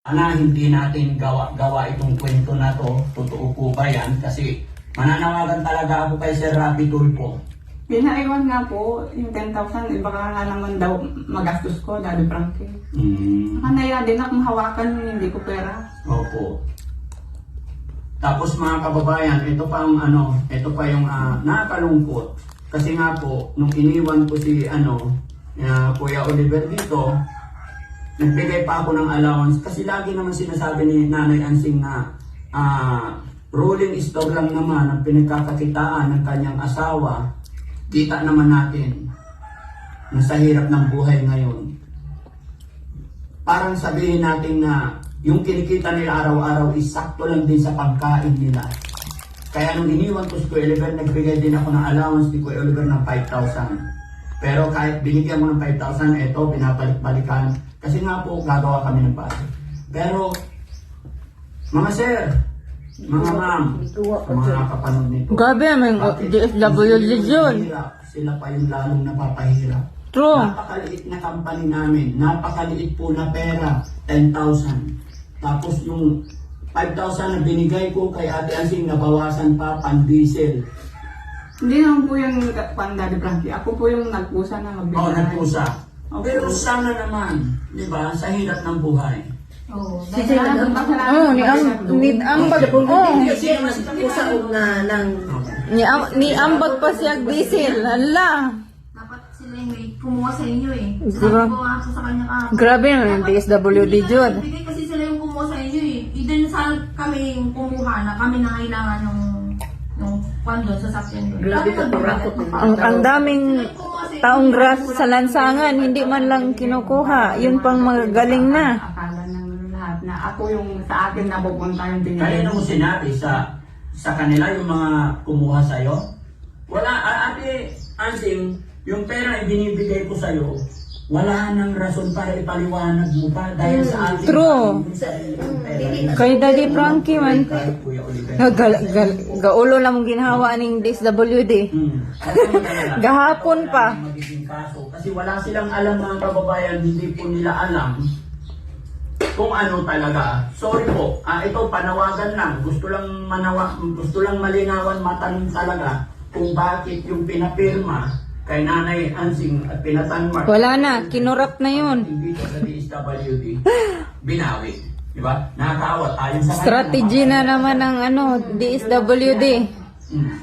Sana hindi natin gawa itong kwento na to. Totoo po ba yan? Kasi mananawagan talaga ako kay Sir Rapi Tulfo. Pinaiwan nga po, yung 10,000, baka nga naman daw magastos ko, Daddy Frankie. Saka naya din akong hawakan yung hindi ko pera. Opo. Tapos mga kababayan, ito pa yung nakakalungkot. Kasi nga po, nung iniwan ko si Kuya Oliver dito, nagbigay pa ako ng allowance. Kasi lagi naman sinasabi ni Nanay Ansing na rolling stock lang naman ang pinagkakakitaan ng kanyang asawa. Kita naman natin na sa hirap ng buhay ngayon. Parang sabihin natin na yung kinikita nila araw-araw is sakto lang din sa pagkain nila. Kaya nung iniwan ko si Kuya Oliver, nagbigay din ako ng allowance ni Kuya Oliver ng 5,000. Pero kahit binigyan mo ng 5,000, ito pinapalik-balikan. Kasi nga po, gagawa kami ng bahay. Pero, mga sir, mga ma'am, mga nakapanood nito. Grabe, may DSWD yun. Sila pa yung lalong napapahirap. True. Napakaliit na company namin. Napakaliit po na pera. 10,000. Tapos yung 5,000 na binigay ko kay Ate Ansing, nabawasan pa pan-diesel. Hindi naman po yung Daddy Frankie. Ako po yung nagpusa na magbigay. Oo, nagpusa. Okay. Pero sana naman, di ba, sa hirap ng buhay. Oo. Ni ambag Kasi naman sa pusa na ng ni ambag pa siya diesel. Hala. Dapat sila yung may kumuha sa inyo eh. Gra- Sabi ko nga po sa kanya Grabe naman yung DSWD yun. Bigay kasi sila yung kumuha sa inyo eh. Either sa kami yung kumuha na kami na kailangan yung doon sa sakyan doon. Grabe ka, parakot. Ang daming taong gras sa lansangan, hindi man lang kinukuha. Yun pang magaling na. Akala ng lahat na ako yung sa akin napupunta yung Kaya binigay. mo sinabi sa kanila yung mga kumuha sa'yo? Wala, Ate Ansing, yung pera ibinibigay ko sa'yo, wala nang rason para ipaliwanag mo pa dahil sa ating True. Kay Daddy Frankie man. Kay Kuya Oliver. Gaulo lang mong ginawa ning DSWD. Gahapon pa. Magiging kaso. Kasi wala silang alam mga kababayan, hindi po nila alam kung ano talaga. Sorry po, ito panawagan lang. Gusto lang malinawan, matanong talaga kung bakit yung pinapirma kay Nanay Ansing at pinatanmark. Wala na, kinurap na yun. Dito sa DSWD, binawi. Diba? Nakakaawa. Ayon sa Strategy na naman ng DSWD.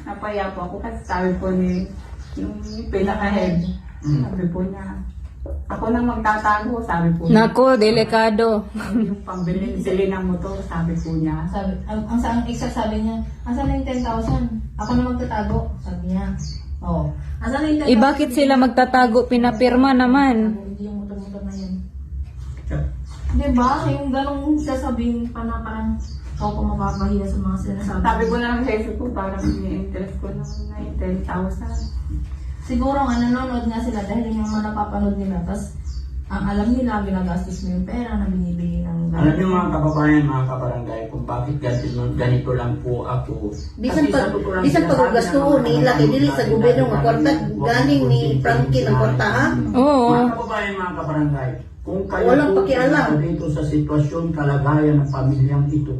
Napaya po ako kasi sabi po ni yung pinaka-head. Sabi po niya, ako nang magtatago, sabi po niya. Nako, delikado. Yung pambili ng motor, sabi po niya. Sabi, ang exact sabi niya, asan na yung 10,000? Ako na magtatago, sabi niya. Oo. Asan na yung 10,000? Bakit sila magtatago? Pinapirma naman. Hindi yung motor-motor na yun. Diba? Yung ganong sasabihin pa na parang ikaw pa mapapahiya sa mga sinasabi. Sabi ko na lang sa isip ko, parang ini-interest ko na 10,000. Siguro nga nanonood nga sila dahil yun yung mga napapanood nila. Tapos ang alam nila, ginagastos mo yung pera na binibigay ng Alam niyo mga kababayan, mga kabarangay, kung bakit ganito lang po ako. bisan Kasi sa totoo lang bisan sinasabi paggasto ng mga nila kay dili sa gobyerno nga kwarta galing ni Frankie ng kwarta ha. Oo. Mga kababayan, mga kabarangay, kung kayo Walang po pakialam. dito sa sitwasyon, kalagayan ng pamilyang ito,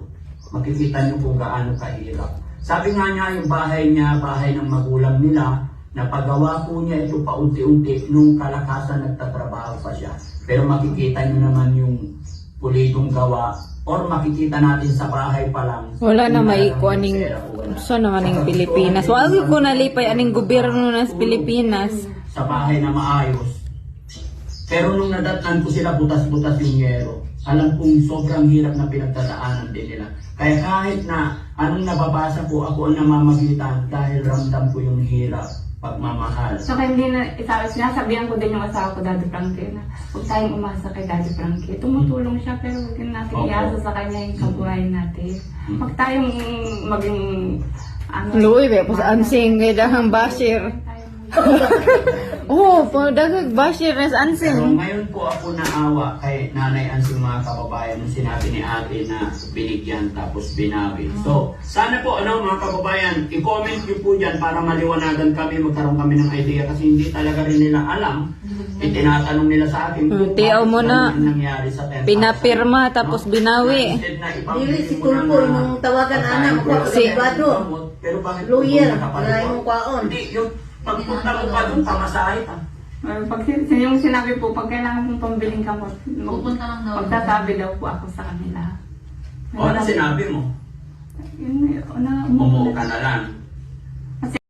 makikita niyo kung gaano kahirap. Sabi nga niya, yung bahay niya, bahay ng magulang nila, napagawa po niya ito paunti-unti nung kalakasan nagtatrabaho pa siya. Pero makikita niyo naman yung pulitong gawa or makikita natin sa bahay pa lang. Wala na kung may talagang kuaning pera o wala. sa naman ng Pilipinas. Wag ko nalipay aning gobyerno ng Pilipinas. Sa bahay na maayos. Pero nung nadatnan ko sila, butas-butas yung yero. Alam kong sobrang hirap na pinagdadaanan din nila. Kaya kahit na anong nababasa ko, ako ang namamagitan dahil ramdam ko yung hirap, pagmamahal. So kaya hindi na, sinasabihan ko din yung asawa ko, Daddy Frankie, na huwag tayong umasa kay Daddy Frankie. Tumutulong siya pero huwag natin Opo. iasa sa kanya yung kabuhayan natin. Huwag tayong maging Luoy, be, po sa Ansing, kaya dahang basher. Oh, dagag basher na sa Pero ansin. ngayon po ako naawa kay Nanay Ansing mga kababayan nung sinabi ni ate na binigyan tapos binawi. So, sana po mga kababayan, i-comment niyo po dyan para maliwanagan kami, magkaroon kami ng idea kasi hindi talaga rin nila alam. Itinatanong nila sa akin kung tiyaw mo bakit na. ano yung nangyari sa 10,000. Pinapirma tapos binawi. Instead na ipambili Dili si mo na Tulpo na imong tawagan pagkain anak ko ko lang si sa Bado. gamot, pero bakit Lawyer tutulong ka pa na doon? imong kwaon. Hindi, yung pagpunta mo pa doon, pamasahe pa. Pag yung sinabi po, pag kailangan pong pambiling kamot, Pupunta lang daw. magsasabi daw po ako sa kanila. O, ano sinabi mo? Yun, Umuo ka na lang.